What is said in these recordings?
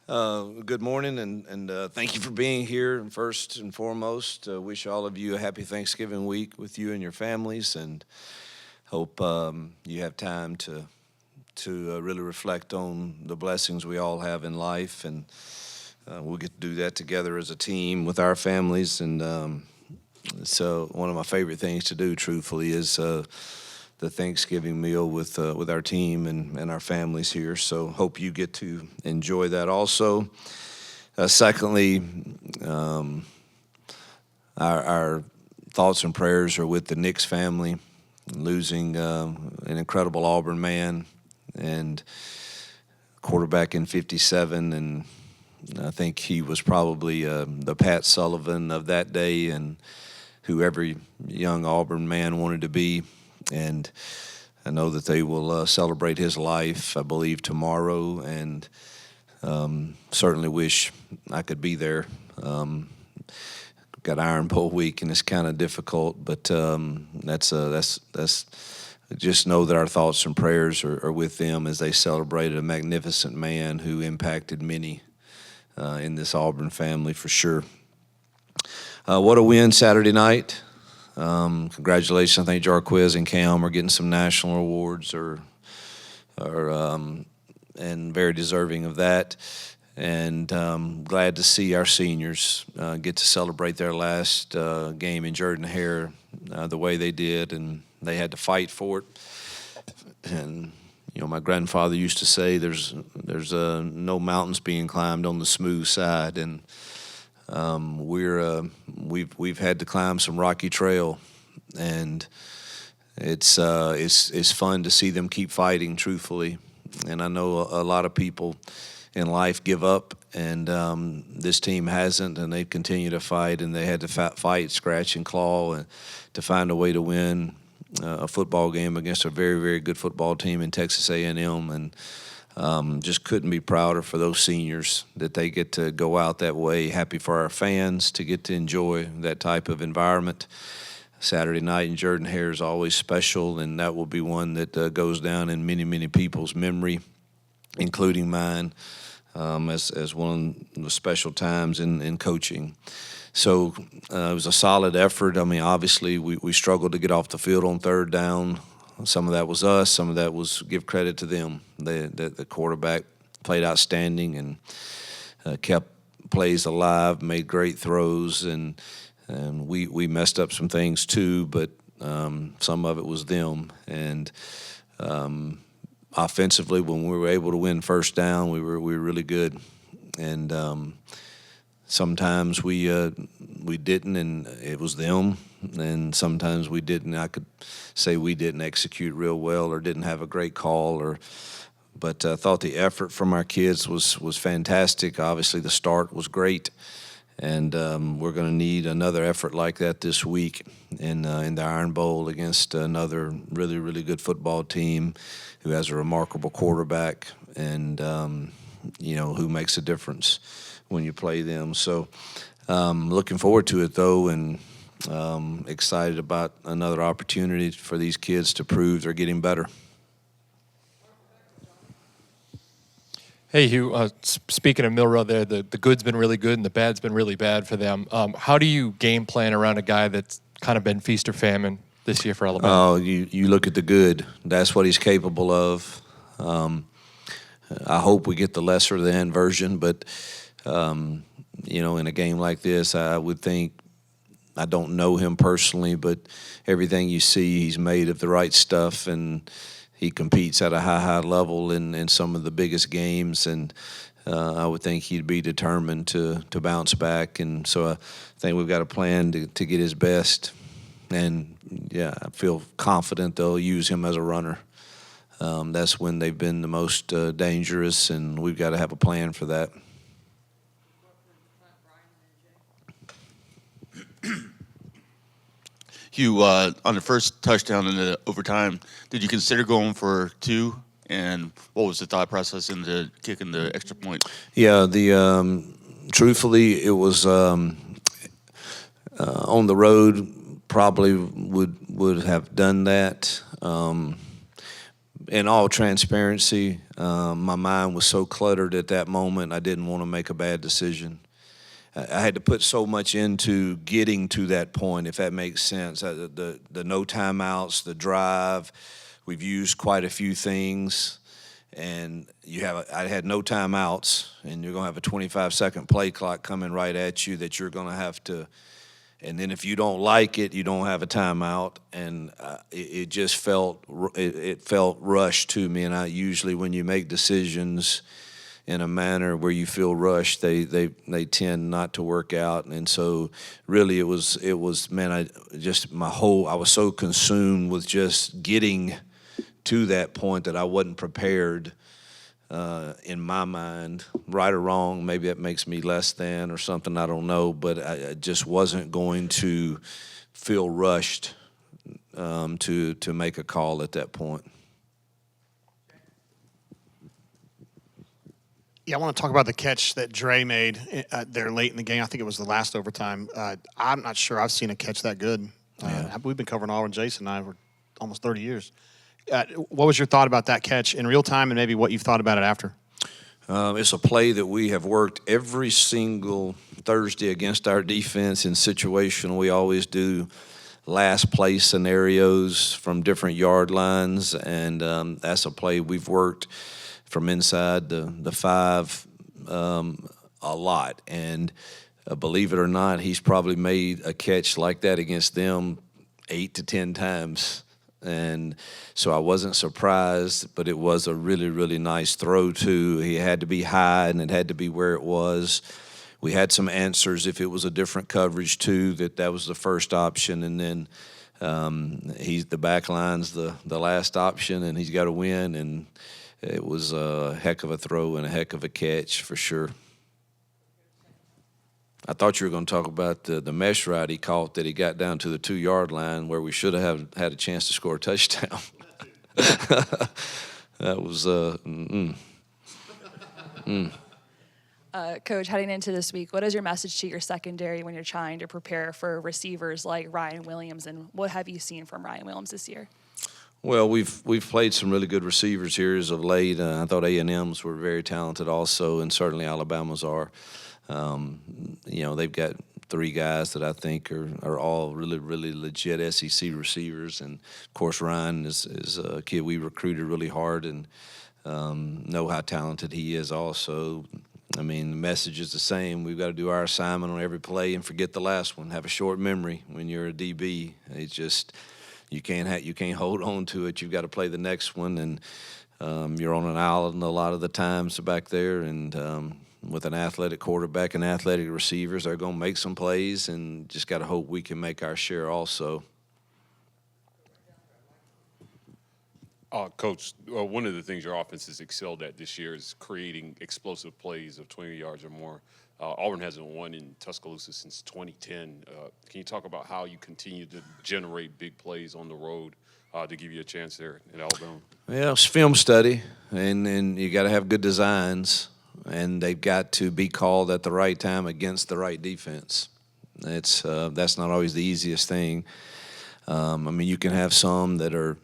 Good morning, and thank you for being here. And first and foremost, wish all of you a happy Thanksgiving week with you and your families, and hope you have time to really reflect on the blessings we all have in life, and we'll get to do that together as a team with our families. And so, one of my favorite things to do, truthfully, is the Thanksgiving meal with our team and our families here. So hope you get to enjoy that also. Secondly, our thoughts and prayers are with the Nix family, losing an incredible Auburn man and quarterback in '57, and I think he was probably the Pat Sullivan of that day and who every young Auburn man wanted to be. And I know that they will celebrate his life, I believe, tomorrow, and certainly wish I could be there. Got Iron Bowl week, and it's kind of difficult, but that's just know that our thoughts and prayers are with them as they celebrated a magnificent man who impacted many in this Auburn family for sure. What a win Saturday night. Congratulations. I think Jarquez and Cam are getting some national awards and very deserving of that. And glad to see our seniors get to celebrate their last game in Jordan-Hare the way they did, and they had to fight for it. And my grandfather used to say there's no mountains being climbed on the smooth side, and we've had to climb some rocky trail, and it's fun to see them keep fighting, truthfully. And I know a lot of people in life give up, and this team hasn't, and they continue to fight, and they had to fight, scratch and claw, and to find a way to win a football game against a very, very good football team in Texas A&M, and just couldn't be prouder for those seniors that they get to go out that way. Happy for our fans to get to enjoy that type of environment. Saturday night in Jordan-Hare is always special, and that will be one that goes down in many, many people's memory, including mine, as one of the special times in coaching. So it was a solid effort. I mean, obviously, we struggled to get off the field on third down. Some of that was us. Some of that was give credit to them. The quarterback played outstanding and kept plays alive, made great throws, and we messed up some things too, but some of it was them. And offensively, when we were able to win first down, we were really good. And sometimes we didn't, and it was them. And sometimes we didn't. I could say we didn't execute real well or didn't have a great call, but I thought the effort from our kids was fantastic. Obviously, the start was great, and we're going to need another effort like that this week in the Iron Bowl against another really, really good football team who has a remarkable quarterback and who makes a difference when you play them. So looking forward to it, though, and excited about another opportunity for these kids to prove they're getting better. Hey, Hugh, speaking of Milrow there, the good's been really good and the bad's been really bad for them. How do you game plan around a guy that's kind of been feast or famine this year for Alabama? Oh, you look at the good. That's what he's capable of. I hope we get the lesser than version, but, in a game like this, I would think, I don't know him personally, but everything you see, he's made of the right stuff, and he competes at a high level in some of the biggest games, and I would think he'd be determined to bounce back. And so I think we've got a plan to get his best. And, yeah, I feel confident they'll use him as a runner. That's when they've been the most dangerous, and we've got to have a plan for that. Hugh, on the first touchdown in the overtime, did you consider going for two? And what was the thought process into kicking the extra point? Yeah, truthfully, it was on the road. Probably would have done that, in all transparency, my mind was so cluttered at that moment, I didn't want to make a bad decision. I had to put so much into getting to that point, if that makes sense. The no timeouts, the drive, we've used quite a few things, and I had no timeouts, and you're going to have a 25-second play clock coming right at you that you're going to have to. And then if you don't like it, you don't have a timeout, and it just felt rushed to me. And I usually, when you make decisions in a manner where you feel rushed, they tend not to work out. And so, really, it was man, I was so consumed with just getting to that point that I wasn't prepared. In my mind, right or wrong, maybe that makes me less than or something, I don't know, but I just wasn't going to feel rushed to make a call at that point. Yeah, I want to talk about the catch that Dre made there late in the game. I think it was the last overtime. I'm not sure I've seen a catch that good. We've been covering Auburn, Jason and I, for almost 30 years. What was your thought about that catch in real time, and maybe what you've thought about it after? It's a play that we have worked every single Thursday against our defense in situational. We always do last play scenarios from different yard lines, and that's a play we've worked from inside the 5 a lot. And believe it or not, he's probably made a catch like that against them 8 to 10 times. And so I wasn't surprised, but it was a really, really nice throw, too. He had to be high, and it had to be where it was. We had some answers if it was a different coverage, too, that was the first option. And then the back line's the last option, and he's got to win. And it was a heck of a throw and a heck of a catch for sure. I thought you were going to talk about the mesh route he caught that he got down to the 2-yard line where we should have had a chance to score a touchdown. That was Coach, heading into this week, what is your message to your secondary when you're trying to prepare for receivers like Ryan Williams, and what have you seen from Ryan Williams this year? Well, we've played some really good receivers here as of late. I thought A&M's were very talented also, and certainly Alabama's are. They've got 3 guys that I think are all really, really legit SEC receivers. And, of course, Ryan is a kid we recruited really hard and know how talented he is also. I mean, the message is the same. We've got to do our assignment on every play and forget the last one. Have a short memory when you're a DB. It's just you can't hold on to it. You've got to play the next one. And you're on an island a lot of the times back there. And with an athletic quarterback and athletic receivers, they're going to make some plays, and just got to hope we can make our share also. Coach, one of the things your offense has excelled at this year is creating explosive plays of 20 yards or more. Auburn hasn't won in Tuscaloosa since 2010. Can you talk about how you continue to generate big plays on the road to give you a chance there in Alabama? Well, it's film study, and you got to have good designs. And they've got to be called at the right time against the right defense. That's not always the easiest thing. You can have some that are,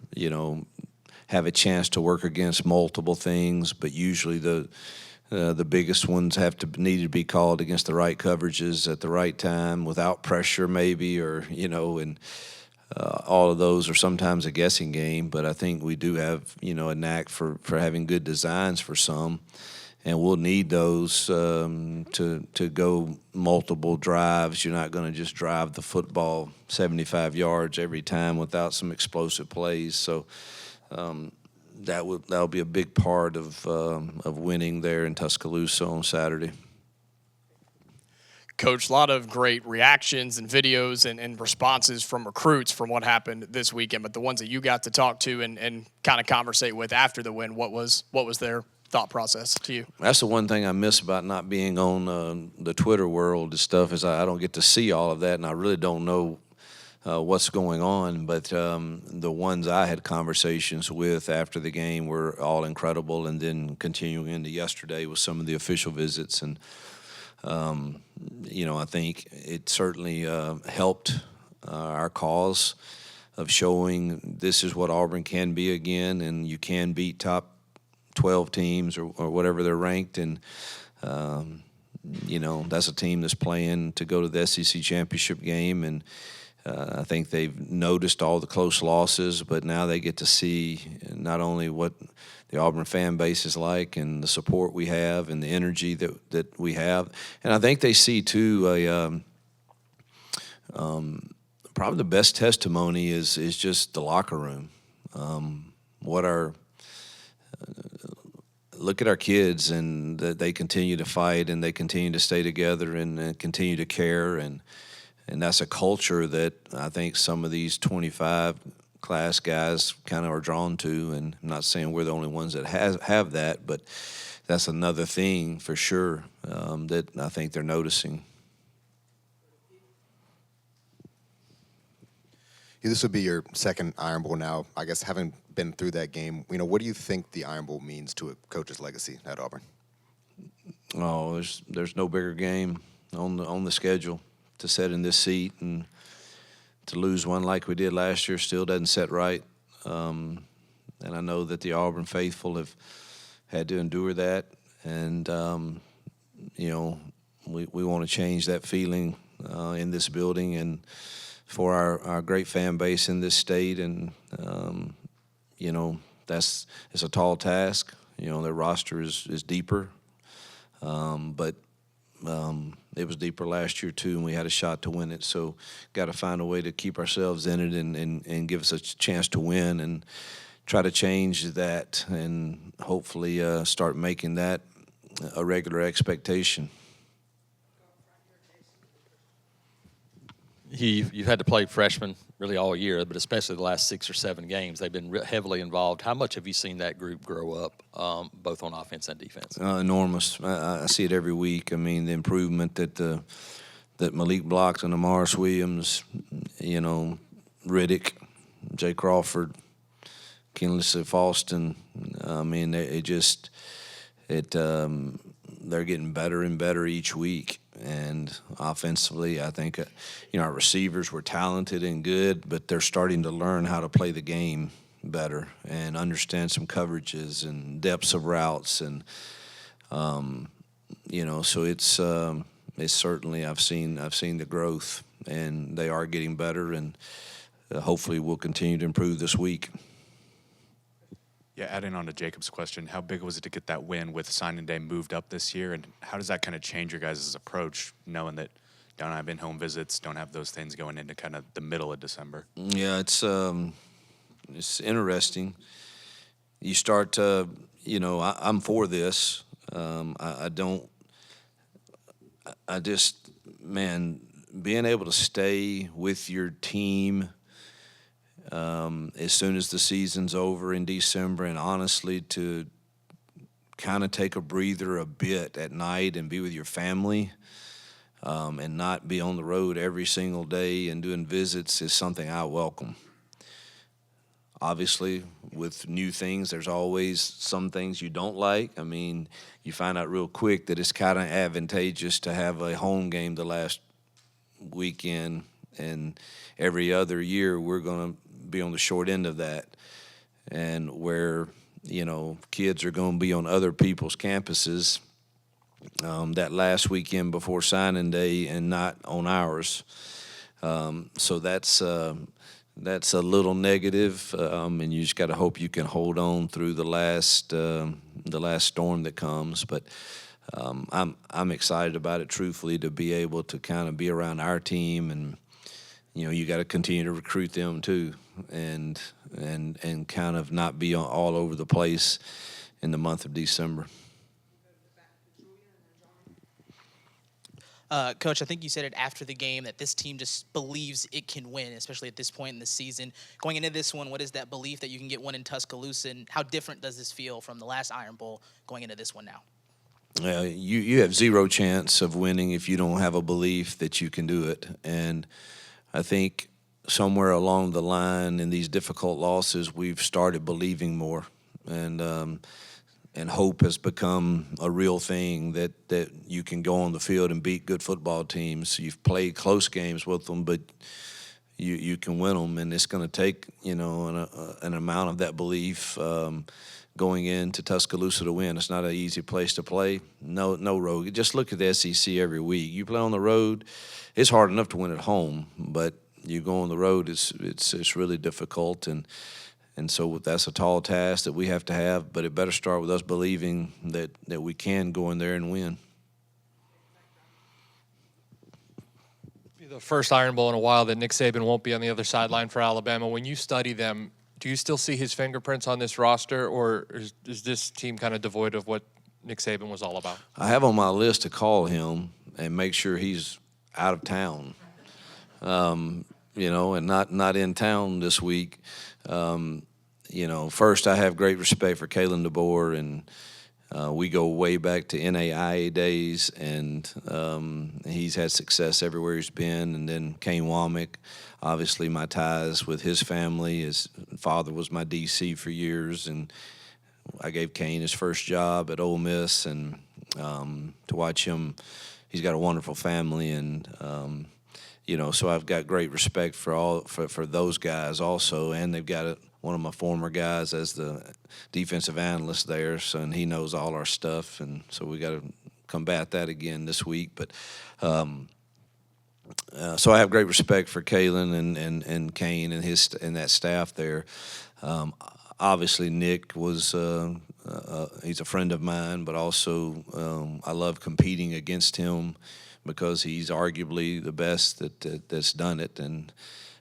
have a chance to work against multiple things, but usually the biggest ones need to be called against the right coverages at the right time, without pressure maybe, or and all of those are sometimes a guessing game. But I think we do have a knack for having good designs for some. And we'll need those to go multiple drives. You're not going to just drive the football 75 yards every time without some explosive plays. So that'll be a big part of winning there in Tuscaloosa on Saturday. Coach, a lot of great reactions and videos and responses from recruits from what happened this weekend. But the ones that you got to talk to and kind of conversate with after the win, what was their thought process to you? That's the one thing I miss about not being on the Twitter world and stuff, is I don't get to see all of that, and I really don't know what's going on. But the ones I had conversations with after the game were all incredible, and then continuing into yesterday with some of the official visits. And, I think it certainly helped our cause. showing this is what Auburn can be again, and you can beat top 12 teams or whatever they're ranked, and that's a team that's playing to go to the SEC championship game, and I think they've noticed all the close losses, but now they get to see not only what the Auburn fan base is like and the support we have and the energy that we have, and I think they see too probably the best testimony is just the locker room. Look at our kids, and that they continue to fight and they continue to stay together and continue to care, and that's a culture that I think some of these 25 class guys kind of are drawn to. And I'm not saying we're the only ones that have that, but that's another thing for sure that I think they're noticing. This would be your second Iron Bowl now. I guess having been through that game, what do you think the Iron Bowl means to a coach's legacy at Auburn? Oh, there's no bigger game on the schedule to sit in this seat, and to lose one like we did last year still doesn't set right. And I know that the Auburn faithful have had to endure that, and we want to change that feeling in this building and for our great fan base in this state, and it's a tall task. Their roster is deeper, but it was deeper last year too, and we had a shot to win it. So, got to find a way to keep ourselves in it and give us a chance to win, and try to change that, and hopefully start making that a regular expectation. You've had to play freshmen really all year, but especially the last 6 or 7 games. They've been heavily involved. How much have you seen that group grow up, both on offense and defense? Enormous. I see it every week. I mean, the improvement that Malik Blocked and Amaris Williams, Riddick, Jay Crawford, Kinley Falston. I mean, they're getting better and better each week. And offensively, I think, our receivers were talented and good, but they're starting to learn how to play the game better and understand some coverages and depths of routes. And, so it's certainly, I've seen the growth, and they are getting better, and hopefully we'll continue to improve this week. Yeah, adding on to Jacob's question, how big was it to get that win with signing day moved up this year, and how does that kind of change your guys' approach, knowing that don't have in-home visits, don't have those things going into kind of the middle of December? Yeah, it's interesting. You start to, I'm for this. Being able to stay with your team as soon as the season's over in December, and honestly to kind of take a breather a bit at night and be with your family, and not be on the road every single day and doing visits is something I welcome. Obviously, with new things, there's always some things you don't like. I mean, you find out real quick that it's kind of advantageous to have a home game the last weekend, and every other year we're going to be on the short end of that, and where kids are going to be on other people's campuses that last weekend before signing day and not on ours. So that's a little negative, and you just got to hope you can hold on through the last storm that comes. But I'm excited about it, truthfully, to be able to kind of be around our team, and you got to continue to recruit them too, and kind of not be all over the place in the month of December. Coach, I think you said it after the game that this team just believes it can win, especially at this point in the season. Going into this one, what is that belief that you can get one in Tuscaloosa, and how different does this feel from the last Iron Bowl going into this one now? You have zero chance of winning if you don't have a belief that you can do it. And I think somewhere along the line in these difficult losses, we've started believing more, and hope has become a real thing, that you can go on the field and beat good football teams. You've played close games with them, but you can win them, and it's going to take an amount of that belief going into Tuscaloosa to win. It's not an easy place to play. No road. Just look at the SEC every week. You play on the road, it's hard enough to win at home, but you go on the road, it's really difficult, and so that's a tall task that we have to have. But it better start with us believing that we can go in there and win. The first Iron Bowl in a while that Nick Saban won't be on the other sideline for Alabama. When you study them, do you still see his fingerprints on this roster, or is this team kind of devoid of what Nick Saban was all about? I have on my list to call him and make sure he's out of town, and not in town this week. First, I have great respect for Kalen DeBoer, and we go way back to NAIA days, and he's had success everywhere he's been. And then Kane Woerner, obviously my ties with his family. His father was my DC for years, and I gave Kane his first job at Ole Miss, and to watch him, he's got a wonderful family, and so I've got great respect for those guys also, and they've got one of my former guys as the defensive analyst there, and he knows all our stuff, and so we got to combat that again this week. But so I have great respect for Kalen and Kane and that staff there. Obviously, Nick was he's a friend of mine, but also I love competing against him because he's arguably the best that's done it. And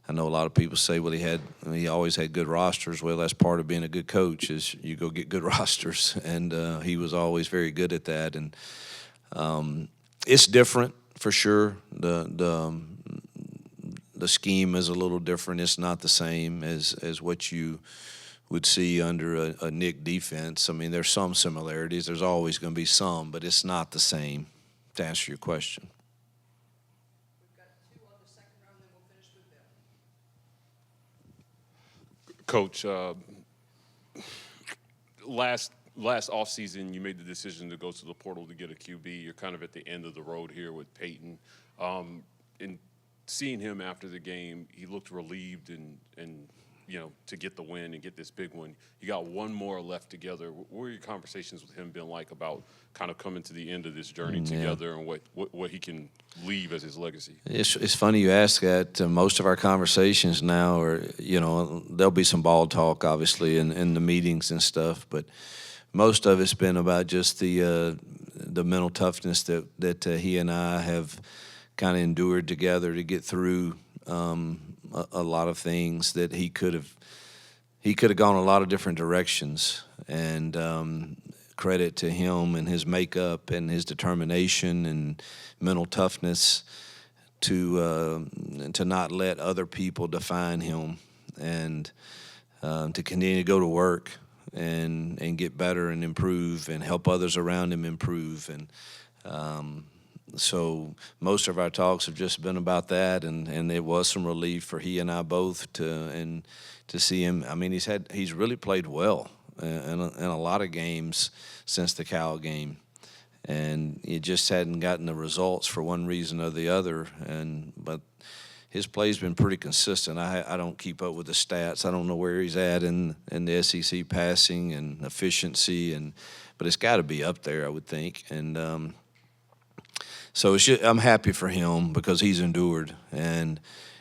I know a lot of people say, well, he always had good rosters. Well, that's part of being a good coach is you go get good rosters, and he was always very good at that. And it's different for sure. The scheme is a little different. It's not the same as what you would see under a Nick defense. I mean, there's some similarities. There's always going to be some, but it's not the same, to answer your question. Coach, last offseason, you made the decision to go to the portal to get a QB. You're kind of at the end of the road here with Peyton. And seeing him after the game, he looked relieved and to get the win and get this big one. You got one more left together. What were your conversations with him been like about kind of coming to the end of this journey together and what he can leave as his legacy? It's funny you ask that. Most of our conversations now are, there'll be some ball talk, obviously, in the meetings and stuff, but most of it's been about just the mental toughness that he and I have kind of endured together to get through a lot of things that he could have gone a lot of different directions, and credit to him and his makeup and his determination and mental toughness to not let other people define him, and to continue to go to work and get better and improve and help others around him improve. And so most of our talks have just been about that, and it was some relief for he and I both to see him. I mean, he's really played well in a lot of games since the Cal game, and he just hadn't gotten the results for one reason or the other. But his play's been pretty consistent. I don't keep up with the stats. I don't know where he's at in the SEC passing and efficiency, but it's got to be up there, I would think. And so I'm happy for him because he's endured. And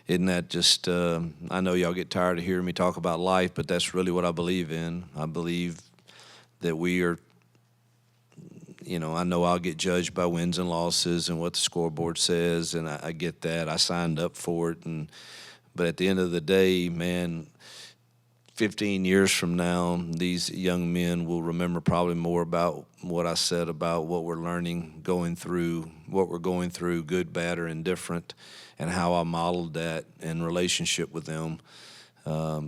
isn't that just I know y'all get tired of hearing me talk about life, but that's really what I believe in. I believe that we are, I know I'll get judged by wins and losses and what the scoreboard says, and I get that. I signed up for it. But at the end of the day, man, 15 years from now, these young men will remember probably more about what I said about what we're learning, what we're going through, good, bad, or indifferent, and how I modeled that in relationship with them,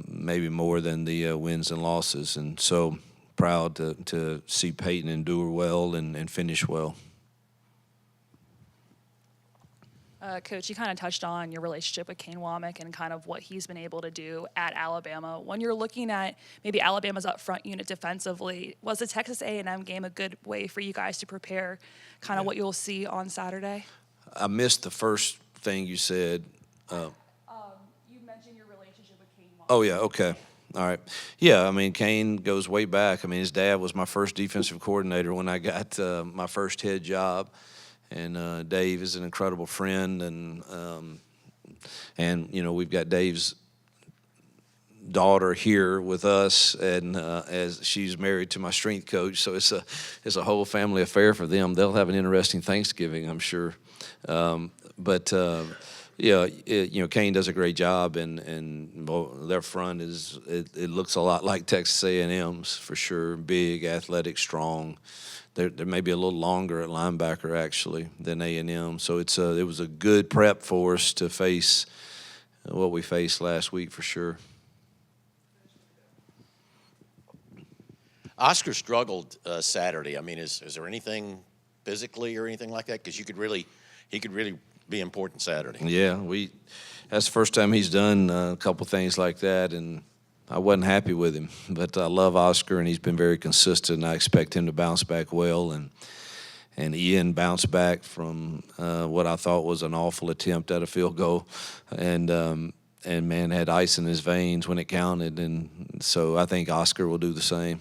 maybe more than the wins and losses. And so proud to see Peyton endure well and finish well. Coach, you kind of touched on your relationship with Kane Woerner and kind of what he's been able to do at Alabama. When you're looking at maybe Alabama's up front unit defensively, was the Texas A&M game a good way for you guys to prepare kind of what you'll see on Saturday? I missed the first thing you said. You Oh, yeah, okay. All right. Yeah, I mean, Kane goes way back. I mean, his dad was my first defensive coordinator when I got my first head job. And Dave is an incredible friend. And you know, we've got Dave's daughter here with us, and as she's married to my strength coach, so it's a whole family affair for them. They'll have an interesting Thanksgiving, I'm sure. Yeah, you know, Kane does a great job, and their front it looks a lot like Texas A&M's for sure. Big, athletic, strong. They're maybe a little longer at linebacker actually than A&M. So it was a good prep for us to face what we faced last week for sure. Oscar struggled Saturday. I mean, is there anything physically or anything like that? Because he could really be important Saturday. Yeah, that's the first time he's done a couple things like that, and I wasn't happy with him. But I love Oscar, and he's been very consistent. I expect him to bounce back well, and Ian bounced back from what I thought was an awful attempt at a field goal, and man had ice in his veins when it counted, and so I think Oscar will do the same.